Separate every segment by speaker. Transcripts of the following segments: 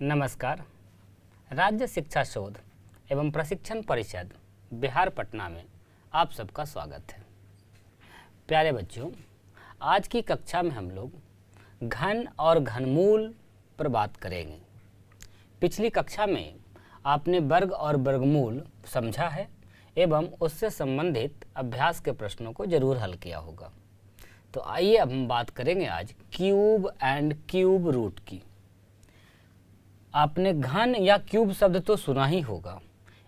Speaker 1: नमस्कार। राज्य शिक्षा शोध एवं प्रशिक्षण परिषद बिहार पटना में आप सबका स्वागत है। प्यारे बच्चों, आज की कक्षा में हम लोग घन और घनमूल पर बात करेंगे। पिछली कक्षा में आपने वर्ग और वर्गमूल समझा है एवं उससे संबंधित अभ्यास के प्रश्नों को जरूर हल किया होगा। तो आइए अब हम बात करेंगे आज क्यूब एंड क्यूब रूट की। आपने घन या क्यूब शब्द तो सुना ही होगा।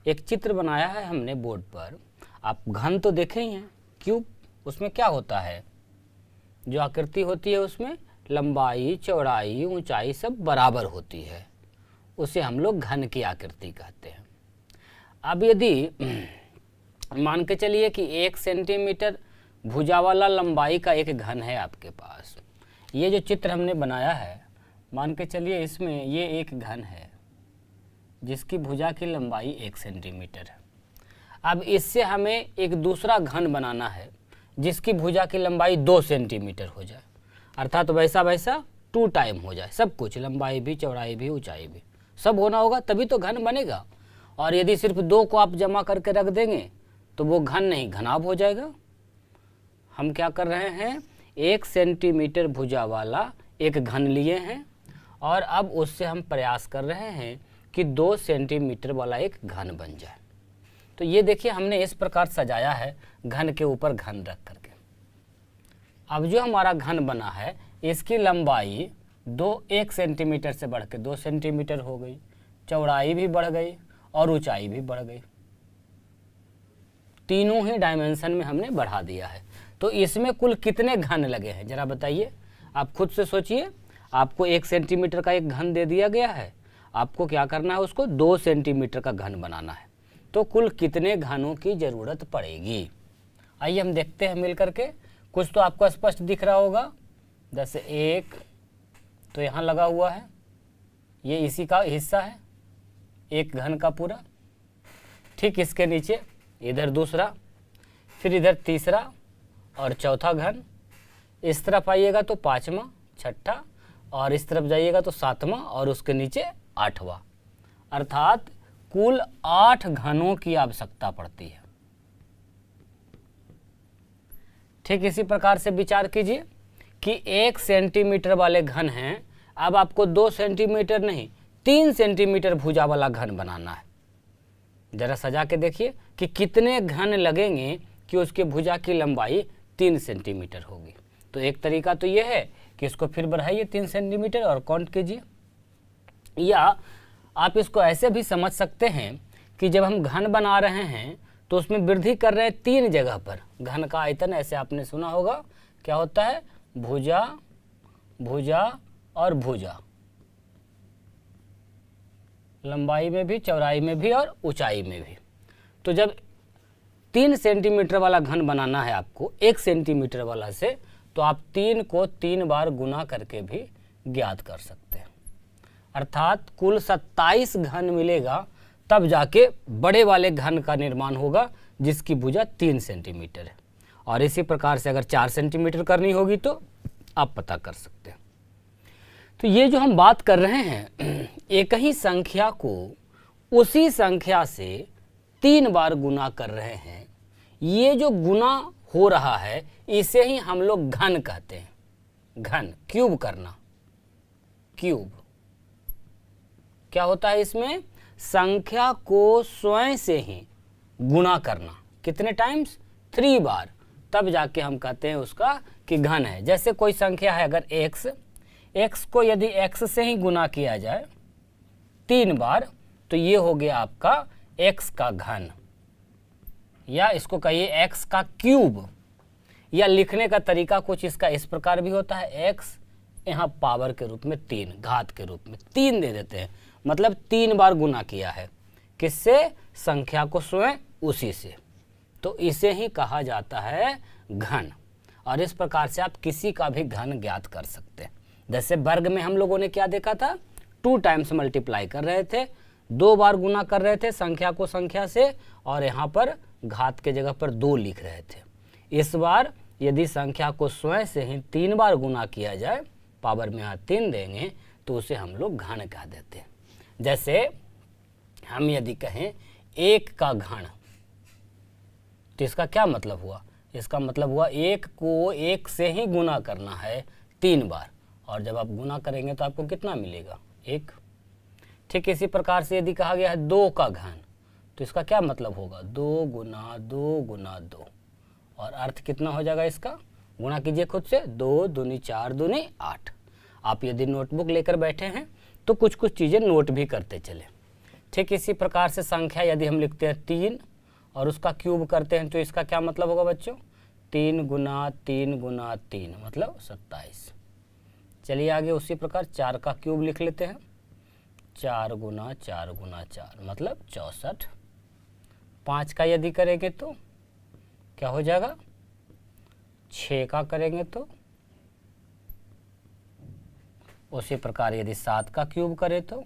Speaker 1: एक चित्र बनाया है हमने बोर्ड पर। आप घन तो देखे ही हैं। क्यूब, उसमें क्या होता है? जो आकृति होती है उसमें लंबाई, चौड़ाई, ऊंचाई सब बराबर होती है। उसे हम लोग घन की आकृति कहते हैं। अब यदि मान के चलिए कि 1 सेंटीमीटर भुजा वाला लंबाई का एक घन है आपके पास। ये जो चित्र हमने बनाया है, मान के चलिए इसमें ये एक घन है जिसकी भुजा की लंबाई 1 सेंटीमीटर है। अब इससे हमें एक दूसरा घन बनाना है जिसकी भुजा की लंबाई 2 सेंटीमीटर हो जाए, अर्थात वैसा वैसा 2 टाइम हो जाए। सब कुछ, लंबाई भी, चौड़ाई भी, ऊंचाई भी, सब होना होगा तभी तो घन बनेगा। और यदि सिर्फ 2 को आप जमा करके रख देंगे तो वो घन नहीं, घनाभ हो जाएगा। हम क्या कर रहे हैं, 1 सेंटीमीटर भुजा वाला एक घन लिए हैं और अब उससे हम प्रयास कर रहे हैं कि 2 सेंटीमीटर वाला एक घन बन जाए। तो ये देखिए हमने इस प्रकार सजाया है, घन के ऊपर घन रख करके। अब जो हमारा घन बना है इसकी लंबाई 1 सेंटीमीटर से बढ़ के 2 सेंटीमीटर हो गई, चौड़ाई भी बढ़ गई और ऊंचाई भी बढ़ गई। तीनों ही डायमेंशन में हमने बढ़ा दिया है। तो इसमें कुल कितने घन लगे हैं जरा बताइए। आप खुद से सोचिए। आपको 1 सेंटीमीटर का एक घन दे दिया गया है, आपको क्या करना है, उसको 2 सेंटीमीटर का घन बनाना है। तो कुल कितने घनों की जरूरत पड़ेगी? आइए हम देखते हैं मिल करके। कुछ तो आपको स्पष्ट दिख रहा होगा, जैसे 1 तो यहाँ लगा हुआ है, ये इसी का हिस्सा है, एक घन का पूरा। ठीक इसके नीचे इधर दूसरा, फिर इधर तीसरा और चौथा घन। इस तरफ आइएगा तो 5वां, 6ठा, और इस तरफ जाइएगा तो 7वां और उसके नीचे 8वां। अर्थात कुल 8 घनों की आवश्यकता पड़ती है। ठीक इसी प्रकार से विचार कीजिए कि 1 सेंटीमीटर वाले घन हैं। अब आपको 2 सेंटीमीटर नहीं 3 सेंटीमीटर भुजा वाला घन बनाना है। जरा सजा के देखिए कि कितने घन लगेंगे कि उसके भुजा की लंबाई 3 सेंटीमीटर होगी। तो एक तरीका तो यह है कि इसको फिर बढ़ाइए 3 सेंटीमीटर और काउंट कीजिए। या आप इसको ऐसे भी समझ सकते हैं कि जब हम घन बना रहे हैं तो उसमें वृद्धि कर रहे हैं 3 जगह पर। घन का आयतन ऐसे आपने सुना होगा, क्या होता है, भुजा, भुजा और भुजा, लंबाई में भी, चौड़ाई में भी और ऊंचाई में भी। तो जब 3 सेंटीमीटर वाला घन बनाना है आपको 1 सेंटीमीटर वाला से, तो आप 3 को 3 बार गुना करके भी ज्ञात कर सकते हैं। अर्थात कुल 27 घन मिलेगा, तब जाके बड़े वाले घन का निर्माण होगा जिसकी भुजा 3 सेंटीमीटर है। और इसी प्रकार से अगर 4 सेंटीमीटर करनी होगी तो आप पता कर सकते हैं। तो ये जो हम बात कर रहे हैं, एक ही संख्या को उसी संख्या से 3 बार गुना कर रहे हैं। ये जो गुना हो रहा है इसे ही हम लोग घन कहते हैं। घन, क्यूब करना। क्यूब क्या होता है, इसमें संख्या को स्वयं से ही गुणा करना। कितने टाइम्स? 3 बार, तब जाके हम कहते हैं उसका कि घन है। जैसे कोई संख्या है अगर x को यदि x से ही गुना किया जाए 3 बार, तो ये हो गया आपका x का घन, या इसको कहिए x का क्यूब। या लिखने का तरीका कुछ इसका इस प्रकार भी होता है, x यहाँ पावर के रूप में 3, घात के रूप में 3 दे देते हैं, मतलब 3 बार गुना किया है। किससे? संख्या को स्वयं उसी से। तो इसे ही कहा जाता है घन। और इस प्रकार से आप किसी का भी घन ज्ञात कर सकते हैं। जैसे वर्ग में हम लोगों ने क्या देखा था, 2 टाइम्स मल्टीप्लाई कर रहे थे, 2 बार गुना कर रहे थे संख्या को संख्या से, और यहाँ पर घात के जगह पर 2 लिख रहे थे। इस बार यदि संख्या को स्वयं से ही 3 बार गुना किया जाए, पावर में यहाँ 3 देंगे, तो उसे हम लोग घन कह देते हैं। जैसे हम यदि कहें 1 का घन, तो इसका क्या मतलब हुआ? इसका मतलब हुआ 1 को 1 से ही गुना करना है 3 बार, और जब आप गुना करेंगे तो आपको कितना मिलेगा? 1। ठीक इसी प्रकार से यदि कहा गया है 2 का घन, तो इसका क्या मतलब होगा? 2 गुना 2 गुना 2, और अर्थ कितना हो जाएगा इसका? गुणा कीजिए खुद से, 2 दूनी 4 दूनी 8। आप यदि नोटबुक लेकर बैठे हैं तो कुछ कुछ चीज़ें नोट भी करते चले। ठीक इसी प्रकार से संख्या यदि हम लिखते हैं 3 और उसका क्यूब करते हैं, तो इसका क्या मतलब होगा बच्चों? 3 गुना 3 गुना 3 मतलब 27। चलिए आगे उसी प्रकार 4 का क्यूब लिख लेते हैं, 4 गुना 4 गुना 4 मतलब 64। 5 का यदि करेंगे तो क्या हो जाएगा? 6 का करेंगे तो, उसी प्रकार यदि 7 का क्यूब करें तो,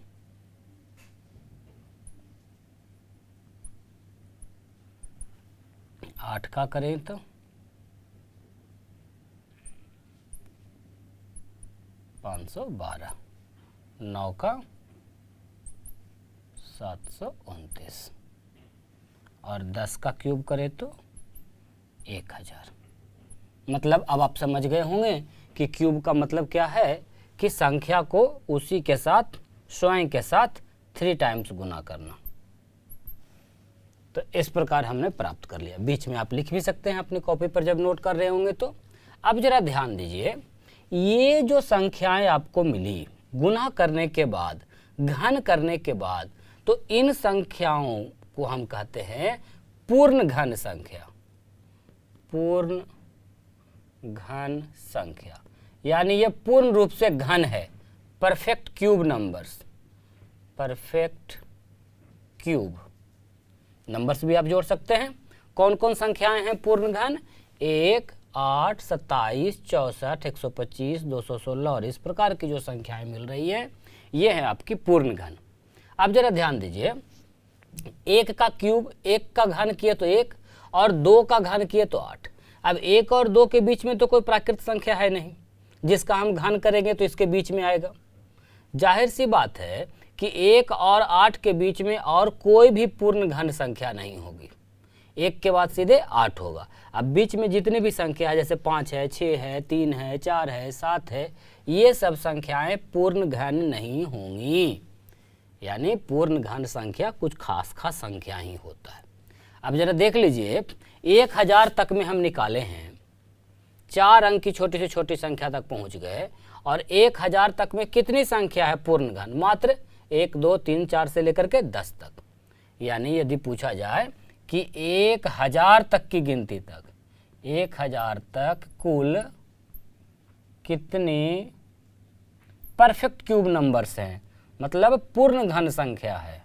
Speaker 1: 8 का करें तो, 512, 9 का 729, और 10 का क्यूब करें तो 1000। मतलब अब आप समझ गए होंगे कि क्यूब का मतलब क्या है, कि संख्या को उसी के साथ, स्वयं के साथ 3 टाइम्स गुना करना। तो इस प्रकार हमने प्राप्त कर लिया। बीच में आप लिख भी सकते हैं अपनी कॉपी पर जब नोट कर रहे होंगे तो। अब जरा ध्यान दीजिए, ये जो संख्याएं आपको मिली गुना करने के बाद, घन करने के बाद, तो इन संख्याओं को हम कहते हैं पूर्ण घन संख्या। पूर्ण घन संख्या यानी ये पूर्ण रूप से घन है, perfect cube numbers. Perfect cube numbers भी आप जोड़ सकते हैं। कौन कौन संख्याएं हैं पूर्ण घन? 1, 8, 27, 64, 125, 216 और इस प्रकार की जो संख्याएं मिल रही है, ये है आपकी पूर्ण घन। अब जरा ध्यान दीजिए, 1 का क्यूब, 1 का घन किए तो 1, और 2 का घन किए तो 8। अब 1 और 2 के बीच में तो कोई प्राकृत संख्या है नहीं, जिसका हम घन करेंगे तो इसके बीच में आएगा। जाहिर सी बात है कि 1 और 8 के बीच में और कोई भी पूर्ण घन संख्या नहीं होगी। 1 के बाद सीधे 8 होगा। अब बीच में जितनी भी संख्या है, जैसे 5 है, 6 है, 3 है, 4 है, 7 है, ये सब संख्याएं पूर्ण घन नहीं होंगी। यानी पूर्ण घन संख्या कुछ खास खास संख्या ही होता है। अब जरा देख लीजिए, 1000 तक में हम निकाले हैं, 4 अंक की छोटी से छोटी संख्या तक पहुंच गए, और 1000 तक में कितनी संख्या है पूर्ण घन? मात्र 1, 2, 3, 4 से लेकर के 10 तक। यानी यदि पूछा जाए कि 1000 तक की गिनती तक, 1000 तक कुल कितनी परफेक्ट क्यूब नंबर्स हैं, मतलब पूर्ण घन संख्या है,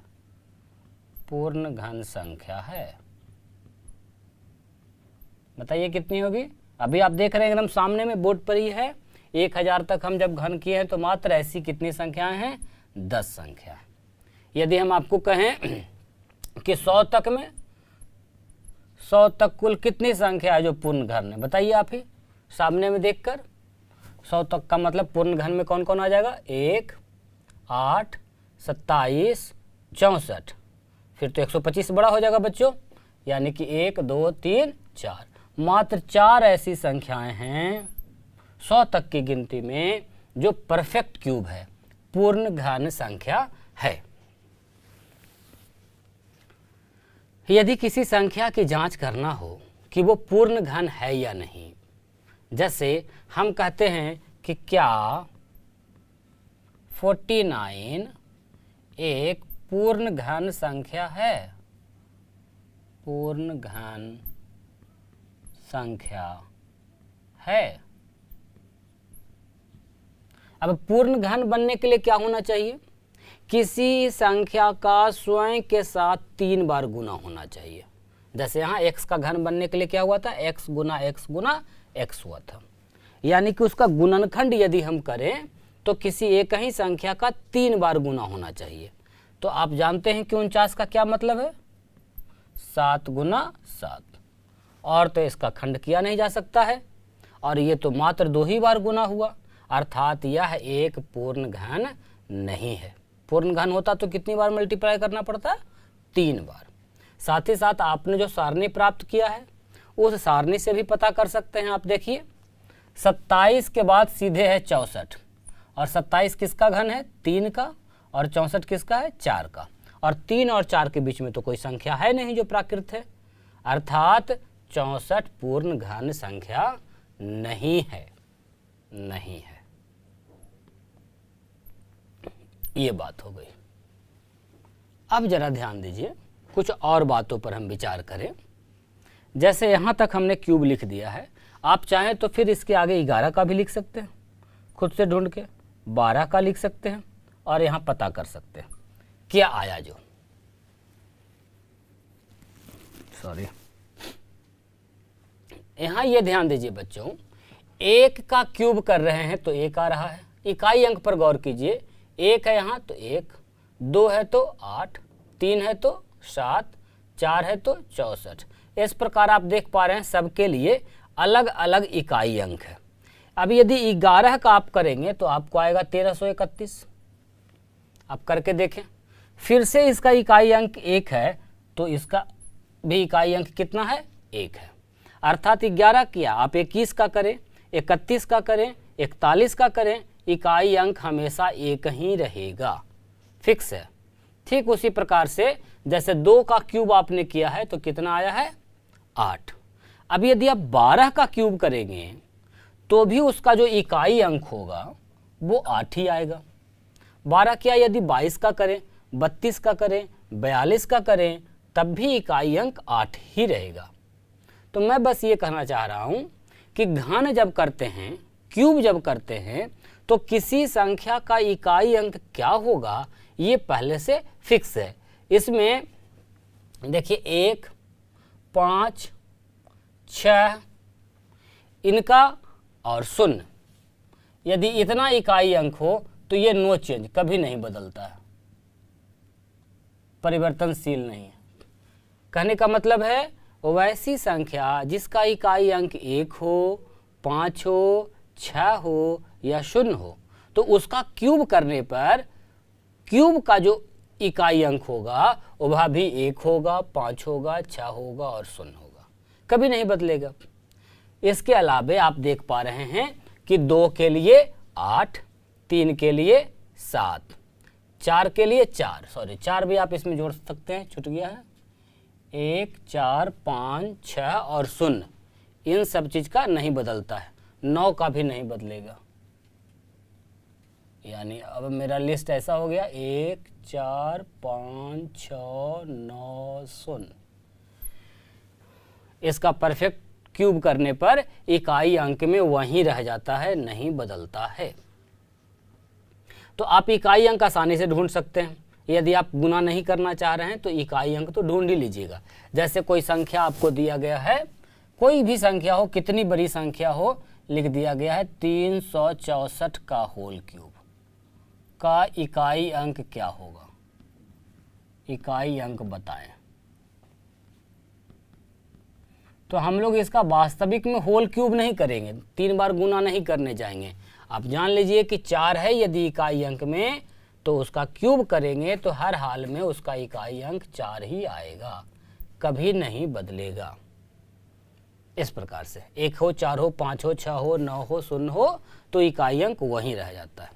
Speaker 1: पूर्ण घन संख्या है, बताइए कितनी होगी? अभी आप देख रहे हैं एकदम सामने में बोर्ड पर ही है। 1000 तक हम जब घन किए हैं तो मात्र ऐसी कितनी संख्याएं हैं? 10 संख्या। यदि हम आपको कहें कि 100 तक में, 100 तक कुल कितनी संख्या है जो पूर्ण घन है? बताइए आप ही सामने में देखकर। 100 तक का मतलब पूर्ण घन में कौन कौन आ जाएगा? 1, 8, 27, 64, फिर तो 125 बड़ा हो जाएगा बच्चों। यानी कि 1, 2, 3, 4, मात्र 4 ऐसी संख्याएं हैं 100 तक की गिनती में जो परफेक्ट क्यूब है, पूर्ण घन संख्या है। यदि किसी संख्या की जांच करना हो कि वो पूर्ण घन है या नहीं, जैसे हम कहते हैं कि क्या 49 एक पूर्ण घन संख्या है? पूर्ण घन संख्या है। अब पूर्ण घन बनने के लिए क्या होना चाहिए? किसी संख्या का स्वयं के साथ 3 बार गुना होना चाहिए। जैसे यहाँ x का घन बनने के लिए क्या हुआ था? x गुना x हुआ था। यानी कि उसका गुणनखंड यदि हम करें तो किसी एक ही संख्या का 3 बार गुना होना चाहिए। तो आप जानते हैं कि 49 का क्या मतलब है? 7 गुना 7, और तो इसका खंड किया नहीं जा सकता है, और ये तो मात्र 2 ही बार गुना हुआ, अर्थात यह एक पूर्ण घन नहीं है। पूर्ण घन होता तो कितनी बार मल्टीप्लाई करना पड़ता? 3 बार। साथ ही साथ आपने जो सारणी प्राप्त किया है उस सारणी से भी पता कर सकते हैं। आप देखिए 27 के बाद सीधे है 64, और 27 किसका घन है? 3 का, और 64 किसका है? 4 का। और 3 और 4 के बीच में तो कोई संख्या है नहीं जो प्राकृत है, अर्थात 64 पूर्ण घन संख्या नहीं है, नहीं है। ये बात हो गई। अब जरा ध्यान दीजिए, कुछ और बातों पर हम विचार करें। जैसे यहाँ तक हमने क्यूब लिख दिया है, आप चाहें तो फिर इसके आगे 11 का भी लिख सकते हैं, खुद से ढूंढ के 12 का लिख सकते हैं, और यहाँ पता कर सकते हैं क्या आया। जो सॉरी, यहाँ ये ध्यान दीजिए बच्चों, 1 का क्यूब कर रहे हैं तो 1 आ रहा है। इकाई अंक पर गौर कीजिए, 1 है यहाँ तो 1, 2 है तो 8, 3 है तो 7, 4 है तो 64। इस प्रकार आप देख पा रहे हैं सबके लिए अलग अलग इकाई अंक है। अब यदि 11 का आप करेंगे तो आपको आएगा 1331। आप करके देखें। फिर से इसका इकाई अंक 1 है तो इसका भी इकाई अंक कितना है? 1 है। अर्थात 11 किया, आप 21 का करें, 31 का करें, 41 का करें, इकाई अंक हमेशा 1 ही रहेगा, फिक्स है। ठीक उसी प्रकार से जैसे 2 का क्यूब आपने किया है तो कितना आया है? 8। अब यदि आप 12 का क्यूब करेंगे तो भी उसका जो इकाई अंक होगा वो 8 ही आएगा। 12 क्या, यदि 22 का करें, 32 का करें, 42 का करें, तब भी इकाई अंक 8 ही रहेगा। तो मैं बस ये कहना चाह रहा हूँ कि घन जब करते हैं, क्यूब जब करते हैं, तो किसी संख्या का इकाई अंक क्या होगा ये पहले से फिक्स है। इसमें देखिए 1, 5, 6 इनका और 0, यदि इतना इकाई अंक हो तो ये नो चेंज, कभी नहीं बदलता है, परिवर्तनशील नहीं है। कहने का मतलब है वैसी संख्या जिसका इकाई अंक 1 हो, 5 हो, 6 हो या 0 हो, तो उसका क्यूब करने पर क्यूब का जो इकाई अंक होगा वह भी 1 होगा, 5 होगा, 6 होगा और 0 होगा, कभी नहीं बदलेगा। इसके अलावे आप देख पा रहे हैं कि 2 के लिए 8, 3 के लिए 7, 4 के लिए 4, सॉरी 4 भी आप इसमें जोड़ सकते हैं, छूट गया है। 1, 4, 5, 6 और 0, इन सब चीज का नहीं बदलता है। 9 का भी नहीं बदलेगा। यानी अब मेरा लिस्ट ऐसा हो गया 1, 4, 5, 6, 9, 0। इसका परफेक्ट क्यूब करने पर इकाई अंक में वहीं रह जाता है, नहीं बदलता है। तो आप इकाई अंक आसानी से ढूंढ सकते हैं। यदि आप गुना नहीं करना चाह रहे हैं तो इकाई अंक तो ढूंढ ही लीजिएगा। जैसे कोई संख्या आपको दिया गया है, कोई भी संख्या हो, कितनी बड़ी संख्या हो, लिख दिया गया है 364 का होल क्यूब का इकाई अंक क्या होगा? इकाई अंक बताएं। तो हम लोग इसका वास्तविक में होल क्यूब नहीं करेंगे, 3 बार गुना नहीं करने जाएंगे। आप जान लीजिए कि 4 है यदि इकाई अंक में, तो उसका क्यूब करेंगे तो हर हाल में उसका इकाई अंक 4 ही आएगा, कभी नहीं बदलेगा। इस प्रकार से 1 हो, 4 हो, 5 हो, 6 हो, 9 हो, 0 हो, तो इकाई अंक वहीं रह जाता है।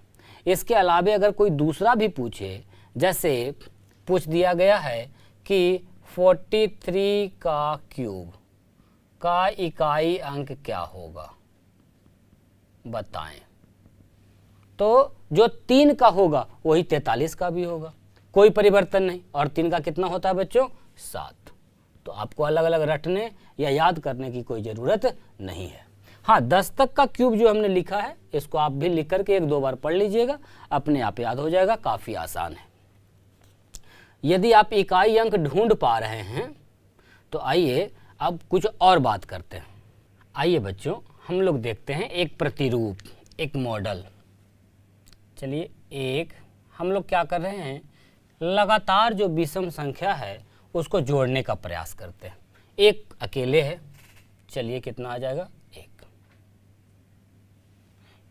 Speaker 1: इसके अलावे अगर कोई दूसरा भी पूछे, जैसे पूछ दिया गया है कि 43 का क्यूब का इकाई अंक क्या होगा बताएं, तो जो 3 का होगा वही 43 का भी होगा, कोई परिवर्तन नहीं। और 3 का कितना होता है बच्चों? 7। तो आपको अलग अलग रटने या याद करने की कोई ज़रूरत नहीं है। हाँ, 10 तक का क्यूब जो हमने लिखा है, इसको आप भी लिख करके 1-2 बार पढ़ लीजिएगा, अपने आप याद हो जाएगा, काफ़ी आसान है। यदि आप इकाई अंक ढूंढ पा रहे हैं तो आइए अब कुछ और बात करते हैं। आइए बच्चों, हम लोग देखते हैं एक प्रतिरूप, एक मॉडल। चलिए, एक हम लोग क्या कर रहे हैं, लगातार जो विषम संख्या है उसको जोड़ने का प्रयास करते हैं। एक अकेले है, चलिए कितना आ जाएगा? 1।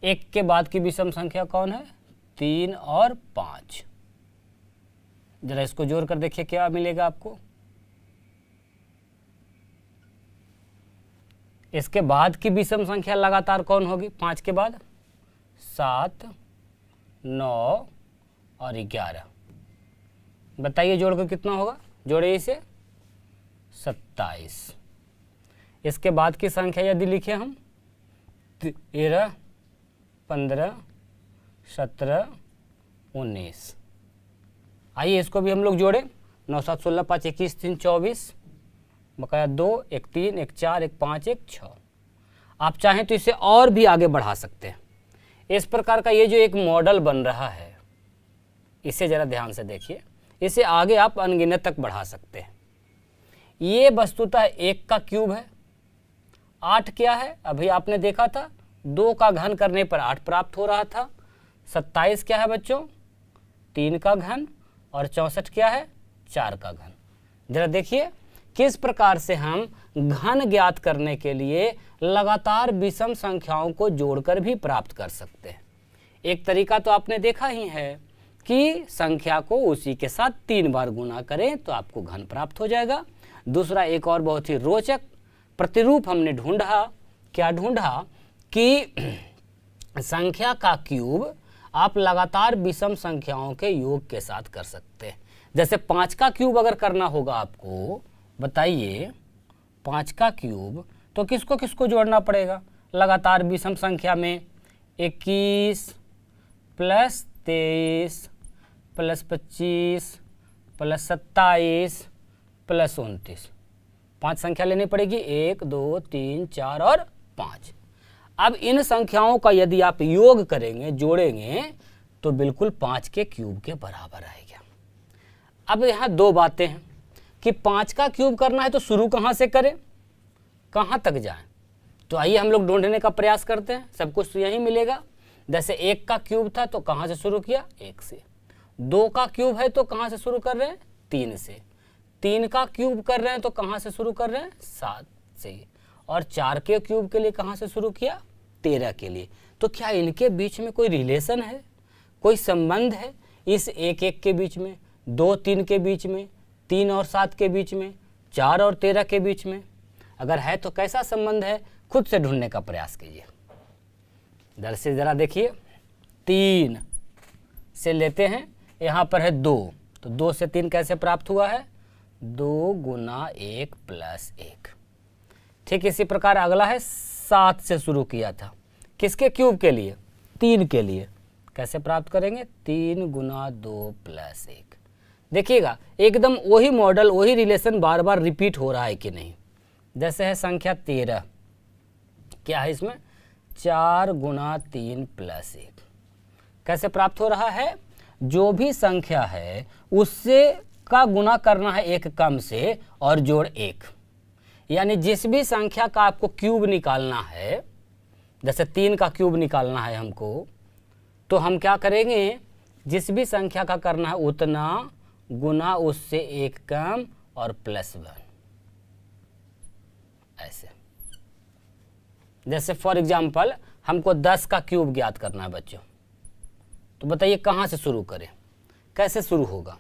Speaker 1: 1 के बाद की विषम संख्या कौन है? 3 और 5। जरा इसको जोड़ कर देखिए क्या मिलेगा आपको। इसके बाद की विषम संख्या लगातार कौन होगी? 5 के बाद 7, 9 और 11। बताइए जोड़कर कितना होगा? जोड़े इसे 27। इसके बाद की संख्या यदि लिखे हम 13, 15, 17, 19। आइए इसको भी हम लोग जोड़े। 9, 7, 16, 5, 21, 3, 24, बकाया 2, 1, 3, 1, 4, 1, 5, 1, 6। आप चाहें तो इसे और भी आगे बढ़ा सकते हैं। इस प्रकार का ये जो एक मॉडल बन रहा है, इसे ज़रा ध्यान से देखिए। इसे आगे आप अनगिनत तक बढ़ा सकते हैं। ये वस्तुतः 1 का क्यूब है। 8 क्या है? अभी आपने देखा था 2 का घन करने पर 8 प्राप्त हो रहा था। 27 क्या है बच्चों? 3 का घन। और 64 क्या है? 4 का घन। जरा देखिए किस प्रकार से हम घन ज्ञात करने के लिए लगातार विषम संख्याओं को जोड़कर भी प्राप्त कर सकते हैं। एक तरीका तो आपने देखा ही है कि संख्या को उसी के साथ 3 बार गुना करें तो आपको घन प्राप्त हो जाएगा। दूसरा एक और बहुत ही रोचक प्रतिरूप हमने ढूंढा। क्या ढूंढा? कि संख्या का क्यूब आप लगातार विषम संख्याओं के योग के साथ कर सकते हैं। जैसे 5 का क्यूब अगर करना होगा आपको, बताइए 5 का क्यूब, तो किसको किसको जोड़ना पड़ेगा? लगातार विषम संख्या में 21 प्लस 23 प्लस 25 प्लस 27 प्लस 29। 5 संख्या लेनी पड़ेगी, 1, 2, 3, 4 और 5। अब इन संख्याओं का यदि आप योग करेंगे, जोड़ेंगे, तो बिल्कुल 5 के क्यूब के बराबर आएगा। अब यहाँ 2 बातें हैं कि 5 का क्यूब करना है तो शुरू कहाँ से करें, कहाँ तक जाएं? तो आइए हम लोग ढूंढने का प्रयास करते हैं। सब कुछ तो यही मिलेगा। जैसे 1 का क्यूब था तो कहाँ से शुरू किया? 1 से। 2 का क्यूब है तो कहाँ से शुरू कर रहे हैं? 3 से। 3 का क्यूब कर रहे हैं तो कहाँ से शुरू कर रहे हैं? 7 से। और 4 के क्यूब के लिए कहाँ से शुरू किया? 13 के लिए। तो क्या इनके बीच में कोई रिलेशन है, कोई संबंध है? इस 1 के बीच में, 2 3 के बीच में, 3 और 7 के बीच में, 4 और 13 के बीच में? अगर है तो कैसा संबंध है, खुद से ढूंढने का प्रयास कीजिए। इधर से जरा देखिए, 3 से लेते हैं, यहाँ पर है 2, तो 2 से 3 कैसे प्राप्त हुआ है? 2 गुना 1 प्लस 1। ठीक इसी प्रकार अगला है 7 से शुरू किया था। किसके क्यूब के लिए? 3 के लिए। कैसे प्राप्त करेंगे? 3 गुना 2 प्लस 1। देखिएगा एकदम वही मॉडल, वही रिलेशन बार बार रिपीट हो रहा है कि नहीं। जैसे है संख्या 13, क्या है इसमें? 4 गुना 3 प्लस 1। कैसे प्राप्त हो रहा है? जो भी संख्या है उससे का गुना करना है 1 कम से और जोड़ 1। यानी जिस भी संख्या का आपको क्यूब निकालना है, जैसे 3 का क्यूब निकालना है हमको, तो हम क्या करेंगे? जिस भी संख्या का करना है उतना गुना उससे 1 कम और प्लस 1। ऐसे जैसे फॉर एग्जाम्पल हमको 10 का क्यूब ज्ञात करना है बच्चों, तो बताइए कहाँ से शुरू करें, कैसे शुरू होगा?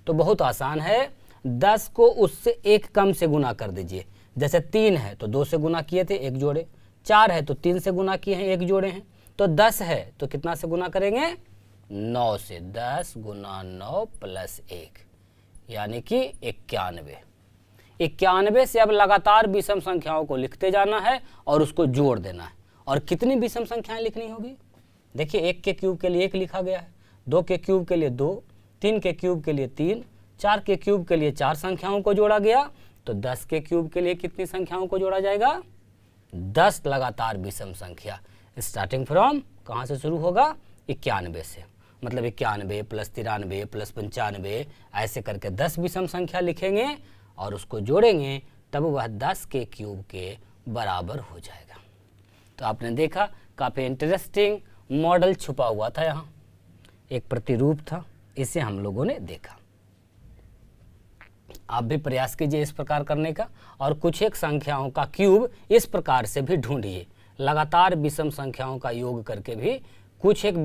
Speaker 1: तो बहुत आसान है। 10 को उससे 1 कम से गुना कर दीजिए। जैसे 3 है तो 2 से गुना किए थे, 1 जोड़े। 4 है तो 3 से गुना किए हैं, 1 जोड़े हैं। तो 10 है तो कितना से गुना करेंगे? 9 से। 10 गुना 9 प्लस 1 यानी कि 91। 91 से अब लगातार विषम संख्याओं को लिखते जाना है और उसको जोड़ देना है। और कितनी विषम संख्याएं लिखनी होगी? देखिए 1 के क्यूब के लिए 1 लिखा गया है, 2 के क्यूब के लिए 2, 3 के क्यूब के लिए 3, 4 के क्यूब के लिए 4 संख्याओं को जोड़ा गया। तो 10 के क्यूब के लिए कितनी संख्याओं को जोड़ा जाएगा? 10 लगातार विषम संख्या। स्टार्टिंग फ्रॉम कहाँ से शुरू होगा? 91 से। मतलब 91 प्लस 93 प्लस 95 ऐसे करके 10 विषम संख्या लिखेंगे और उसको जोड़ेंगे, तब वह 10 के क्यूब के बराबर हो जाएगा। तो आपने देखा काफ़ी इंटरेस्टिंग मॉडल छुपा हुआ था, यहाँ एक प्रतिरूप था, इसे हम लोगों ने देखा। आप भी प्रयास कीजिए इस प्रकार करने का और कुछ एक संख्याओं का क्यूब इस प्रकार से भी ढूंढिए। लगातार विषम संख्याओं का योग करके भी कुछ एक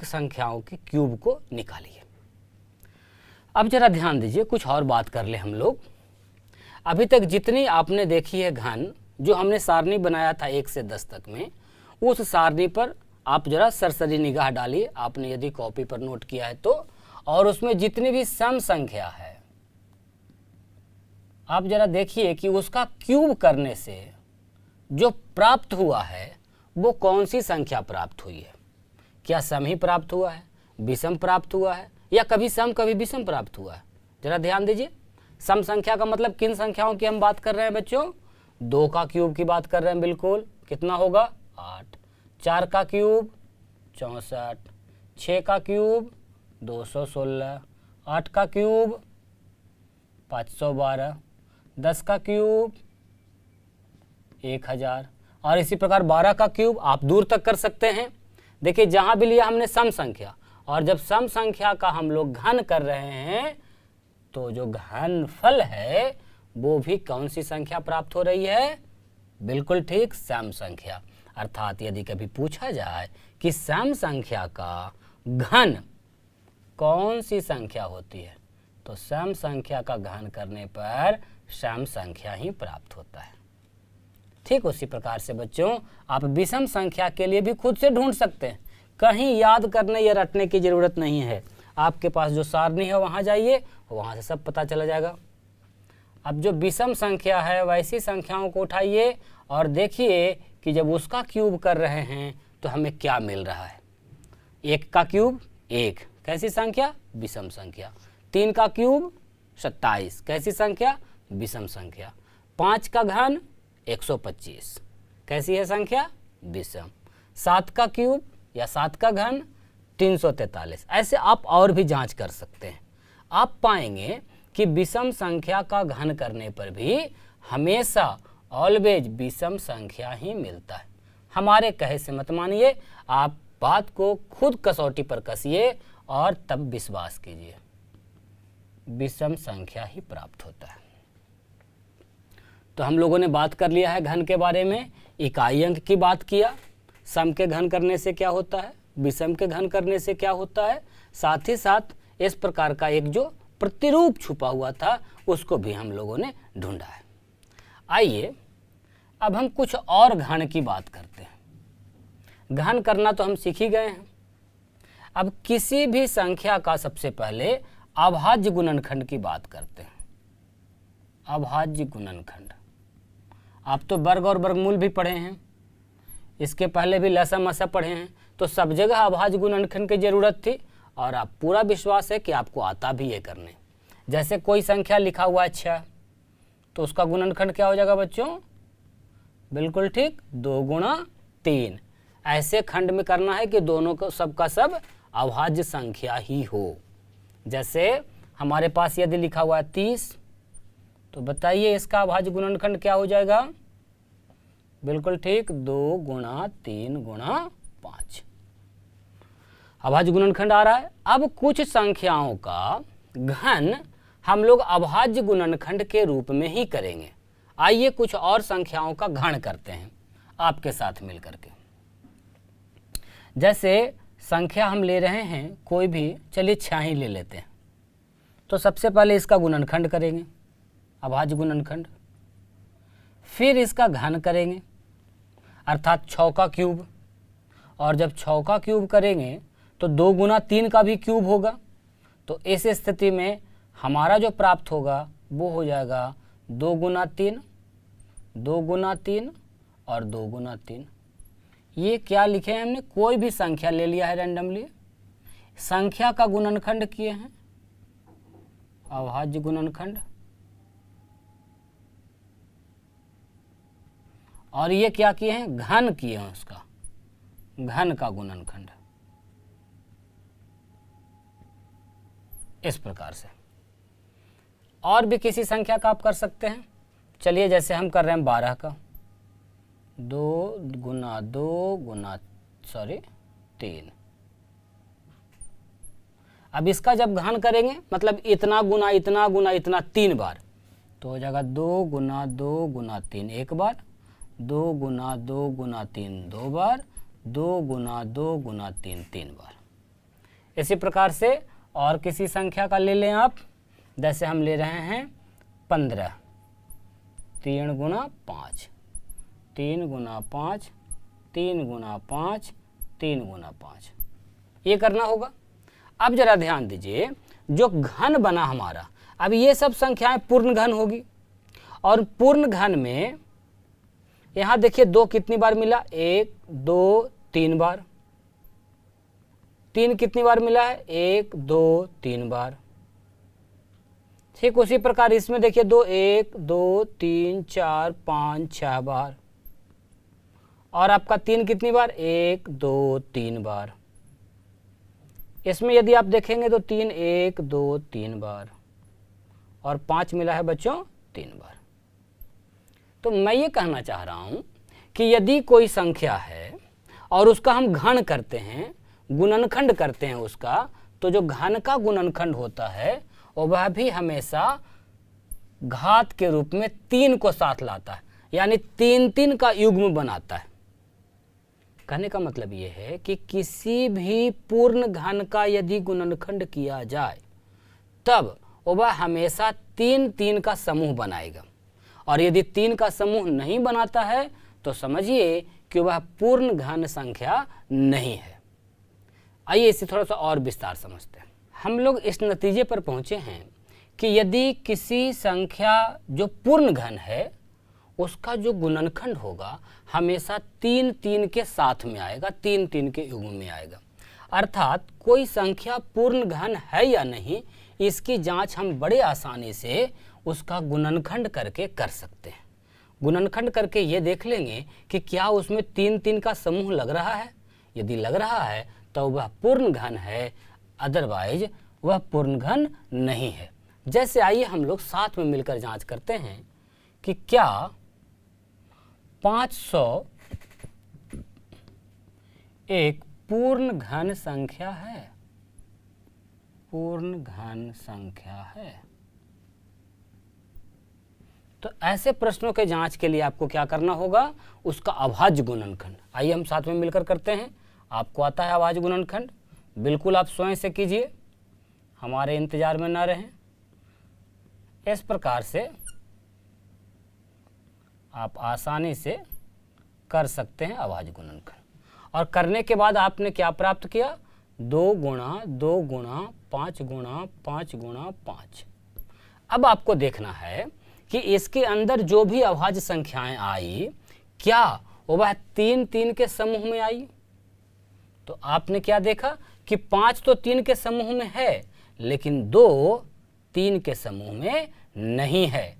Speaker 1: संख्याओं के क्यूब को निकालिए। अब जरा ध्यान दीजिए, कुछ और बात कर ले हम लोग। अभी तक जितनी आपने देखी है घन, जो हमने सारणी बनाया था 1 से 10 तक में, उस सारणी पर आप जरा सरसरी निगाह डालिए, आपने यदि कॉपी पर नोट किया है तो। और उसमें जितनी भी सम संख्या है, आप जरा देखिए कि उसका क्यूब करने से जो प्राप्त हुआ है वो कौन सी संख्या प्राप्त हुई है। क्या सम ही प्राप्त हुआ है, विषम प्राप्त हुआ है, या कभी सम कभी विषम प्राप्त हुआ है? जरा ध्यान दीजिए। सम संख्या का मतलब किन संख्याओं की हम बात कर रहे हैं बच्चों? 2 का क्यूब की बात कर रहे हैं, बिल्कुल। कितना होगा? 8। 4 का क्यूब 64, 6 का क्यूब 216, 8 का क्यूब 512, 10 का क्यूब 1000, और इसी प्रकार 12 का क्यूब आप दूर तक कर सकते हैं। देखिए, जहां भी लिया हमने सम संख्या, और जब सम संख्या का हम लोग घन कर रहे हैं तो जो घनफल है वो भी कौन सी संख्या प्राप्त हो रही है? बिल्कुल ठीक, सम संख्या। अर्थात यदि कभी पूछा जाए कि सम संख्या का घन कौन सी संख्या होती है, तो सम संख्या का घन करने पर सम संख्या ही प्राप्त होता है। ठीक उसी प्रकार से बच्चों, आप विषम संख्या के लिए भी खुद से ढूंढ सकते हैं, कहीं याद करने या रटने की जरूरत नहीं है। आपके पास जो सारणी है वहां जाइए, वहां से सब पता चला जाएगा। अब जो विषम संख्या है वैसी संख्याओं को उठाइए और देखिए कि जब उसका क्यूब कर रहे हैं तो हमें क्या मिल रहा है। 1 का क्यूब 1, कैसी संख्या? विषम संख्या। 3 का क्यूब 27, कैसी संख्या? विषम संख्या। 5 का घन 125, कैसी है संख्या? विषम। 7 का क्यूब या 7 का घन 343। ऐसे आप और भी जांच कर सकते हैं। आप पाएंगे कि विषम संख्या का घन करने पर भी हमेशा ऑलवेज विषम संख्या ही मिलता है। हमारे कहे से मत मानिए, आप बात को खुद कसौटी पर कसिए और तब विश्वास कीजिए, विषम संख्या ही प्राप्त होता है। तो हम लोगों ने बात कर लिया है घन के बारे में, इकाई अंक की बात किया, सम के घन करने से क्या होता है, विषम के घन करने से क्या होता है, साथ ही साथ इस प्रकार का एक जो प्रतिरूप छुपा हुआ था उसको भी हम लोगों ने ढूंढा है। आइए अब हम कुछ और घन की बात करते हैं। घन करना तो हम सीख ही गए हैं। अब किसी भी संख्या का सबसे पहले अभाज्य गुणनखंड की बात करते हैं। अभाज्य गुणनखंड, आप तो वर्ग और वर्गमूल भी पढ़े हैं, इसके पहले भी लसम असम पढ़े हैं, तो सब जगह अभाज्य गुणनखंड की जरूरत थी और आप पूरा विश्वास है कि आपको आता भी ये करने। जैसे कोई संख्या लिखा हुआ है 6, तो उसका गुणनखंड क्या हो जाएगा बच्चों? बिल्कुल ठीक, 2 गुणा 3। ऐसे खंड में करना है कि दोनों को सबका सब अभाज्य संख्या ही हो। जैसे हमारे पास यदि लिखा हुआ है 30, तो बताइए इसका अभाज्य गुणनखंड क्या हो जाएगा? बिल्कुल ठीक, 2 गुणा 3 गुणा 5 अभाज्य गुणनखंड आ रहा है। अब कुछ संख्याओं का घन हम लोग अभाज्य गुणनखंड के रूप में ही करेंगे। आइए कुछ और संख्याओं का घन करते हैं आपके साथ मिलकर के। जैसे संख्या हम ले रहे हैं कोई भी, चलिए 6 ही ले लेते हैं, तो सबसे पहले इसका गुणनखंड करेंगे, अभाज्य गुणनखंड, फिर इसका घन करेंगे अर्थात 6 का क्यूब, और जब 6 का क्यूब करेंगे तो 2 गुना 3 का भी क्यूब होगा। तो इस स्थिति में हमारा जो प्राप्त होगा वो हो जाएगा 2 गुना 3, 2 गुना 3 और 2 गुना 3। ये क्या लिखे हैं हमने? कोई भी संख्या ले लिया है रैंडमली, संख्या का गुणनखंड किए हैं, अभाज्य गुणनखंड, और ये क्या किए हैं? घन किए हैं उसका, घन का गुणनखंड। इस प्रकार से और भी किसी संख्या का आप कर सकते हैं। चलिए जैसे हम कर रहे हैं 12 का, 2 गुना 2 गुना 3। अब इसका जब घन करेंगे मतलब इतना गुना इतना गुना इतना 3 बार, तो हो जाएगा 2 गुना 2 गुना 3 एक बार, 2 गुना 2 गुना 3 2 बार, 2 गुना 2 गुना 3 3 बार। इसी प्रकार से और किसी संख्या का ले लें आप, जैसे हम ले रहे हैं 15, 3 गुना 5, 3 गुना 5, 3 गुना 5, 3 गुना 5, ये करना होगा। अब जरा ध्यान दीजिए, जो घन बना हमारा, अब ये सब संख्याएं पूर्ण घन होगी, और पूर्ण घन में यहाँ देखिए 2 कितनी बार मिला, 1 2 3 बार, 3 कितनी बार मिला है, 1 2 3 बार। ठीक उसी प्रकार इसमें देखिए 2 1 2 3 4 5 6 बार, और आपका 3 कितनी बार, 1 2 3 बार। इसमें यदि आप देखेंगे तो 3 1 2 3 बार, और 5 मिला है बच्चों 3 बार। तो मैं ये कहना चाह रहा हूं कि यदि कोई संख्या है और उसका हम घन करते हैं, गुणनखंड करते हैं उसका, तो जो घन का गुणनखंड होता है वह भी हमेशा घात के रूप में 3 को साथ लाता है, यानी 3 3 का युग्म बनाता है। कहने का मतलब ये है कि किसी भी पूर्ण घन का यदि गुणनखंड किया जाए तब वह हमेशा 3 3 का समूह बनाएगा, और यदि 3 का समूह नहीं बनाता है तो समझिए कि वह पूर्ण घन संख्या नहीं है। आइए इसे थोड़ा सा और विस्तार समझते हैं। हम लोग इस नतीजे पर पहुंचे हैं कि यदि किसी संख्या जो पूर्ण घन है उसका जो गुणनखंड होगा हमेशा 3 3 के साथ में आएगा, 3 3 के युग्म में आएगा। अर्थात कोई संख्या पूर्ण घन है या नहीं, इसकी जांच हम बड़े आसानी से उसका गुणनखंड करके कर सकते हैं। गुणनखंड करके ये देख लेंगे कि क्या उसमें 3 3 का समूह लग रहा है। यदि लग रहा है तो वह पूर्ण घन है, अदरवाइज वह पूर्ण घन नहीं है। जैसे आइए हम लोग साथ में मिलकर जांच करते हैं कि क्या 500 एक पूर्ण घन संख्या है। पूर्ण घन संख्या है। तो ऐसे प्रश्नों के जांच के लिए आपको क्या करना होगा, उसका अभाज्य गुणनखंड। आइए हम साथ में मिलकर करते हैं। आपको आता है अभाज्य गुणनखंड, बिल्कुल आप स्वयं से कीजिए, हमारे इंतजार में ना रहें। इस प्रकार से आप आसानी से कर सकते हैं अभाज्य गुणनखंड। और करने के बाद आपने क्या प्राप्त किया, 2 गुणा 2 गुणा 5 गुणा 5 गुणा 5। अब आपको देखना है कि इसके अंदर जो भी अभाज्य संख्याएं आई, क्या वह 3 3 के समूह में आई। तो आपने क्या देखा कि 5 तो 3 के समूह में है, लेकिन 2 3 के समूह में नहीं है।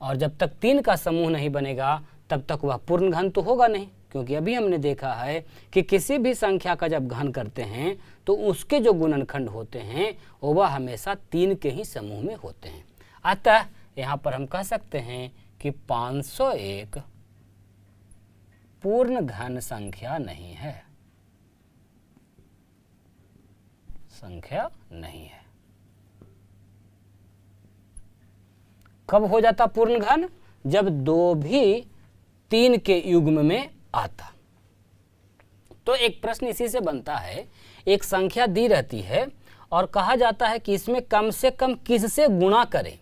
Speaker 1: और जब तक 3 का समूह नहीं बनेगा तब तक वह पूर्ण घन तो होगा नहीं, क्योंकि अभी हमने देखा है कि किसी भी संख्या का जब घन करते हैं तो उसके जो गुणनखंड होते हैं वह हमेशा 3 के ही समूह में होते हैं। अतः यहाँ पर हम कह सकते हैं कि 501 पूर्ण घन संख्या नहीं है, संख्या नहीं है। कब हो जाता पूर्ण घन, जब 2 भी 3 के युग्म में आता। तो एक प्रश्न इसी से बनता है, एक संख्या दी रहती है और कहा जाता है कि इसमें कम से कम किससे गुणा करें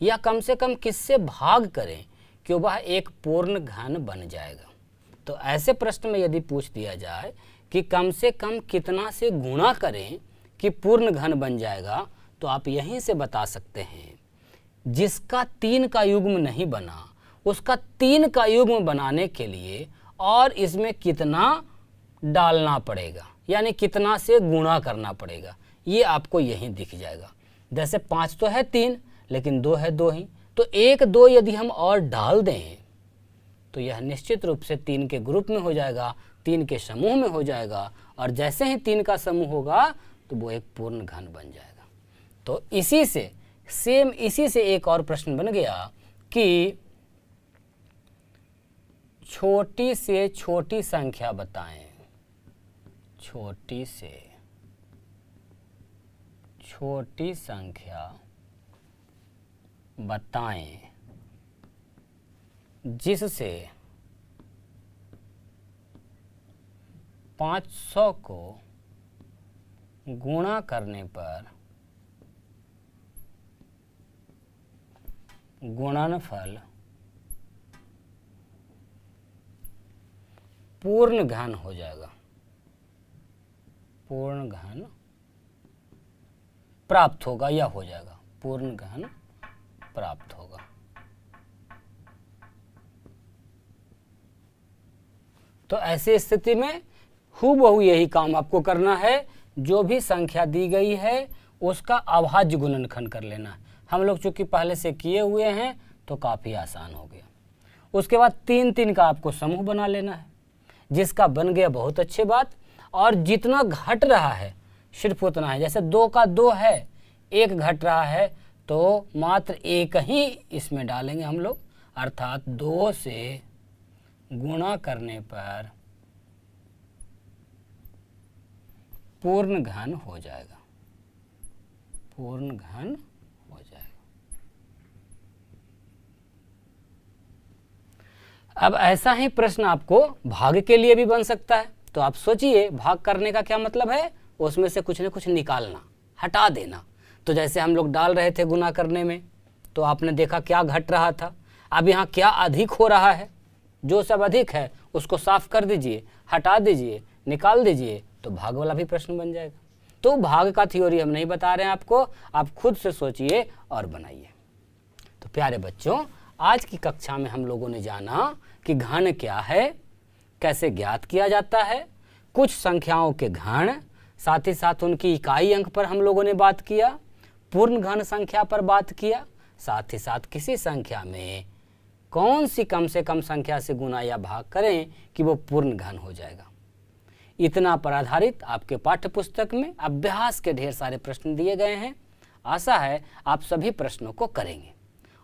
Speaker 1: या कम से कम किससे भाग करें कि वह एक पूर्ण घन बन जाएगा। तो ऐसे प्रश्न में यदि पूछ दिया जाए कि कम से कम कितना से गुणा करें कि पूर्ण घन बन जाएगा, तो आप यहीं से बता सकते हैं जिसका 3 का युग्म नहीं बना उसका 3 का युग्म बनाने के लिए और इसमें कितना डालना पड़ेगा, यानी कितना से गुणा करना पड़ेगा, ये आपको यहीं दिख जाएगा। जैसे 5 तो है 3, लेकिन 2 है 2 ही, तो 1 2 यदि हम और डाल दें तो यह निश्चित रूप से 3 के ग्रुप में हो जाएगा, 3 के समूह में हो जाएगा, और जैसे ही 3 का समूह होगा तो वो एक पूर्ण घन बन जाएगा। तो इसी से एक और प्रश्न बन गया कि छोटी से छोटी संख्या बताएं। छोटी से छोटी संख्या बताएं जिससे 500 को गुणा करने पर गुणनफल पूर्ण घन हो जाएगा, पूर्ण घन प्राप्त होगा या हो जाएगा, पूर्ण घन प्राप्त होगा। तो ऐसी स्थिति में हूबहू यही काम आपको करना है, जो भी संख्या दी गई है उसका अभाज्य गुणनखंड कर लेना है। हम लोग चूंकि पहले से किए हुए हैं तो काफ़ी आसान हो गया। उसके बाद 3-3 का आपको समूह बना लेना है, जिसका बन गया बहुत अच्छी बात। और जितना घट रहा है सिर्फ उतना है, जैसे 2 का 2 है, 1 घट रहा है तो मात्र 1 ही इसमें डालेंगे हम लोग, अर्थात 2 से गुणा करने पर पूर्ण घन हो जाएगा, पूर्ण घन हो जाएगा। अब ऐसा ही प्रश्न आपको भाग के लिए भी बन सकता है। तो आप सोचिए, भाग करने का क्या मतलब है, उसमें से कुछ न कुछ निकालना, हटा देना। तो जैसे हम लोग डाल रहे थे गुना करने में, तो आपने देखा क्या घट रहा था, अब यहाँ क्या अधिक हो रहा है, जो सब अधिक है उसको साफ कर दीजिए, हटा दीजिए, निकाल दीजिए, तो भाग वाला भी प्रश्न बन जाएगा। तो भाग का थ्योरी हम नहीं बता रहे हैं आपको, आप खुद से सोचिए और बनाइए। तो प्यारे बच्चों, आज की कक्षा में हम लोगों ने जाना कि घन क्या है, कैसे ज्ञात किया जाता है, कुछ संख्याओं के घन, साथ ही साथ उनकी इकाई अंक पर हम लोगों ने बात किया, पूर्ण घन संख्या पर बात किया, साथ ही साथ किसी संख्या में कौन सी कम से कम संख्या से गुना या भाग करें कि वो पूर्ण घन हो जाएगा। इतना पर आधारित आपके पाठ्य पुस्तक में अभ्यास के ढेर सारे प्रश्न दिए गए हैं। आशा है आप सभी प्रश्नों को करेंगे,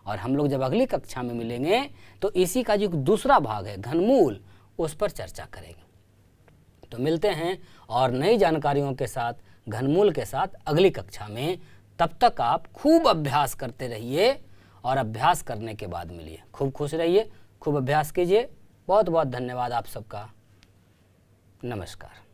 Speaker 1: और हम लोग जब अगली कक्षा में मिलेंगे तो इसी का जो दूसरा भाग है घनमूल, उस पर चर्चा करेंगे। तो मिलते हैं और नई जानकारियों के साथ, घनमूल के साथ अगली कक्षा में। तब तक आप खूब अभ्यास करते रहिए, और अभ्यास करने के बाद मिलिए। खूब खुश रहिए, खूब अभ्यास कीजिए। बहुत बहुत धन्यवाद आप सबका। नमस्कार।